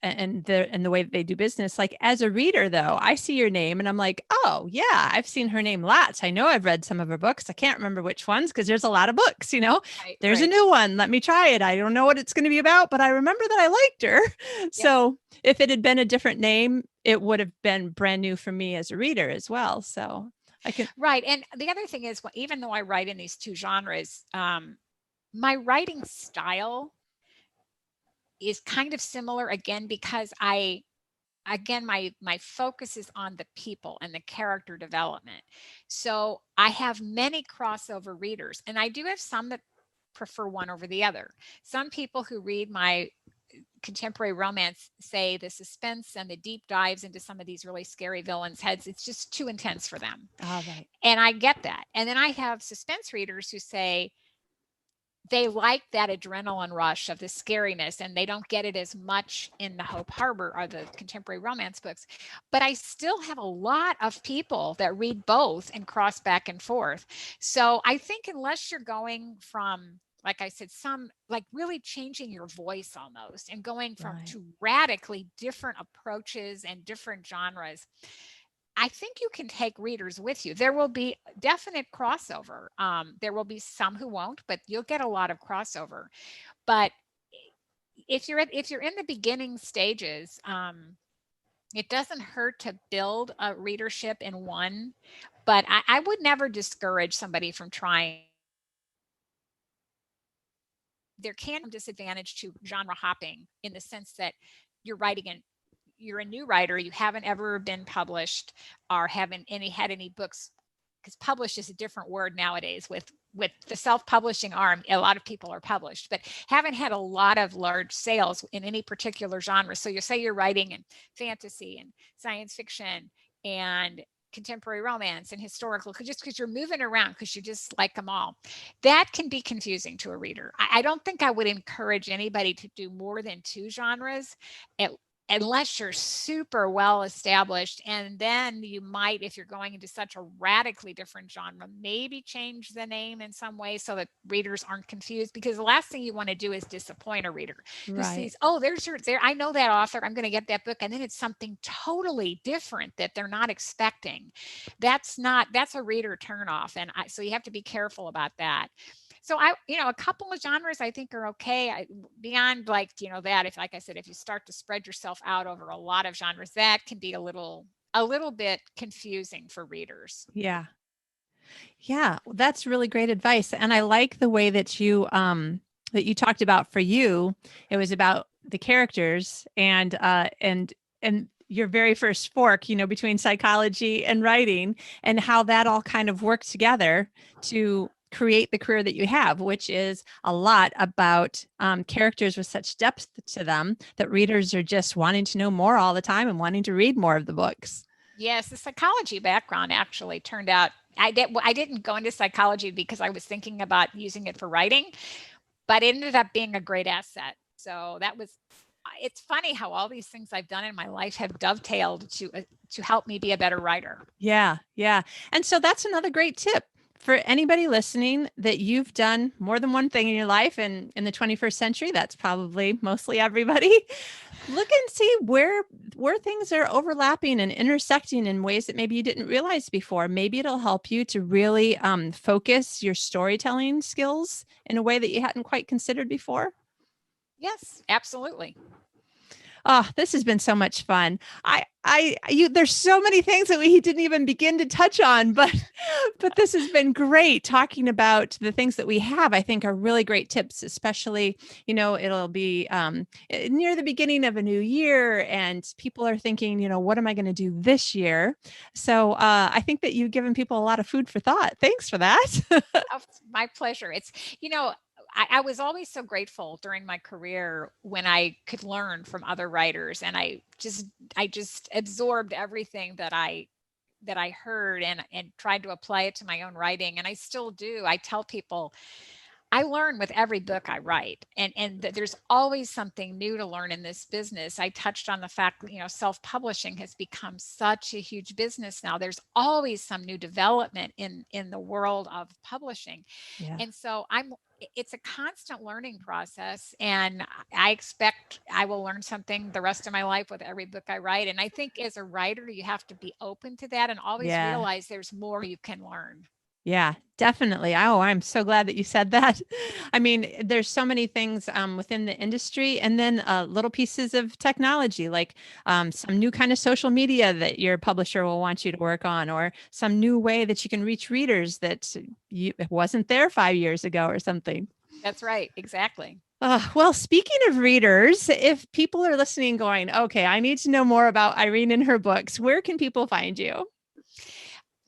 and the way that they do business, like as a reader though, I see your name and I'm like, oh yeah, I've seen her name lots. I know I've read some of her books. I can't remember which ones because there's a lot of books, Right, there's a right. new one, let me try it. I don't know what it's going to be about, but I remember that I liked her. Yep. So if it had been a different name, it would have been brand new for me as a reader as well. So I can. Right. And the other thing is, even though I write in these two genres, my writing style is kind of similar again because my focus is on the people and the character development. So I have many crossover readers, and I do have some that prefer one over the other. Some people who read my contemporary romance say the suspense and the deep dives into some of these really scary villains' heads, it's just too intense for them. All right. And I get that. And then I have suspense readers who say they like that adrenaline rush of the scariness and they don't get it as much in the Hope Harbor or the contemporary romance books. But I still have a lot of people that read both and cross back and forth. So I think unless you're going from, like I said, some like really changing your voice almost and going from Right. to radically different approaches and different genres, I think you can take readers with you. There will be definite crossover. There will be some who won't, but you'll get a lot of crossover. But if you're in the beginning stages, it doesn't hurt to build a readership in one. But I would never discourage somebody from trying. There can be disadvantage to genre hopping in the sense that you're writing in you're a new writer, you haven't ever been published or haven't had any books, because published is a different word nowadays. With the self-publishing arm, a lot of people are published, but haven't had a lot of large sales in any particular genre. So you say you're writing in fantasy and science fiction and contemporary romance and historical, just because you're moving around, because you just like them all. That can be confusing to a reader. I don't think I would encourage anybody to do more than 2 genres, at unless you're super well established. And then you might, if you're going into such a radically different genre, maybe change the name in some way so that readers aren't confused, because the last thing you want to do is disappoint a reader who sees, oh, I know that author, I'm going to get that book, and then it's something totally different that they're not expecting. That's a reader turnoff. And so you have to be careful about that. So a couple of genres I think are okay. Beyond that, if, like I said, if you start to spread yourself out over a lot of genres, that can be a little bit confusing for readers. Yeah. Yeah, well, that's really great advice. And I like the way that you talked about, for you, it was about the characters and your very first fork, between psychology and writing, and how that all kind of worked together to create the career that you have, which is a lot about characters with such depth to them that readers are just wanting to know more all the time and wanting to read more of the books. Yes, the psychology background actually turned out, I didn't go into psychology because I was thinking about using it for writing, but it ended up being a great asset. So it's funny how all these things I've done in my life have dovetailed to help me be a better writer. Yeah, yeah. And so that's another great tip for anybody listening, that you've done more than one thing in your life. And in the 21st century, that's probably mostly everybody. Look and see where things are overlapping and intersecting in ways that maybe you didn't realize before. Maybe it'll help you to really focus your storytelling skills in a way that you hadn't quite considered before. Yes, absolutely. Oh, this has been so much fun. There's so many things that we didn't even begin to touch on, but this has been great, talking about the things that we have. I think are really great tips, especially, it'll be near the beginning of a new year and people are thinking, what am I going to do this year? So I think that you've given people a lot of food for thought. Thanks for that. Oh, my pleasure. It's, I was always so grateful during my career when I could learn from other writers, and I just absorbed everything that I heard and tried to apply it to my own writing. And I still do. I tell people I learn with every book I write, and there's always something new to learn in this business. I touched on the fact that, self-publishing has become such a huge business now. There's always some new development in the world of publishing. Yeah. And so it's a constant learning process, and I expect I will learn something the rest of my life with every book I write. And I think as a writer, you have to be open to that and always realize there's more you can learn. Yeah, definitely. Oh, I'm so glad that you said that. I mean, there's so many things within the industry, and then little pieces of technology, like some new kind of social media that your publisher will want you to work on, or some new way that you can reach readers that it wasn't there 5 years ago or something. That's right. Exactly. Well, speaking of readers, if people are listening going, okay, I need to know more about Irene and her books, where can people find you?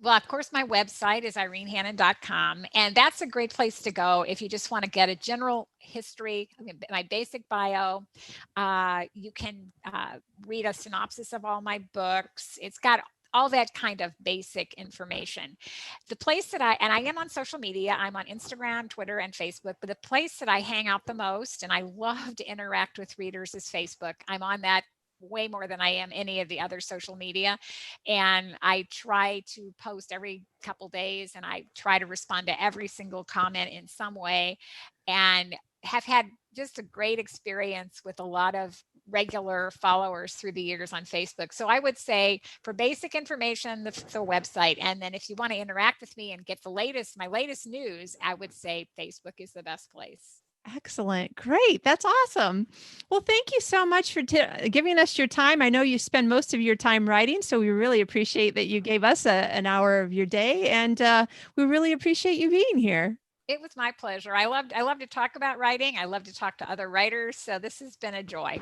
Well, of course, my website is irenehannon.com, and that's a great place to go if you just want to get a general history, my basic bio. You can read a synopsis of all my books. It's got all that kind of basic information. The place that I am on social media, I'm on Instagram, Twitter, and Facebook, but the place that I hang out the most, and I love to interact with readers, is Facebook. I'm on that way more than I am any of the other social media. And I try to post every couple days, and I try to respond to every single comment in some way, and have had just a great experience with a lot of regular followers through the years on Facebook. So I would say, for basic information, the website. And then if you want to interact with me and get my latest news, I would say Facebook is the best place. Excellent. Great. That's awesome. Well, thank you so much for giving us your time. I know you spend most of your time writing, so we really appreciate that you gave us an hour of your day, and we really appreciate you being here. It was my pleasure. I love to talk about writing. I love to talk to other writers. So this has been a joy.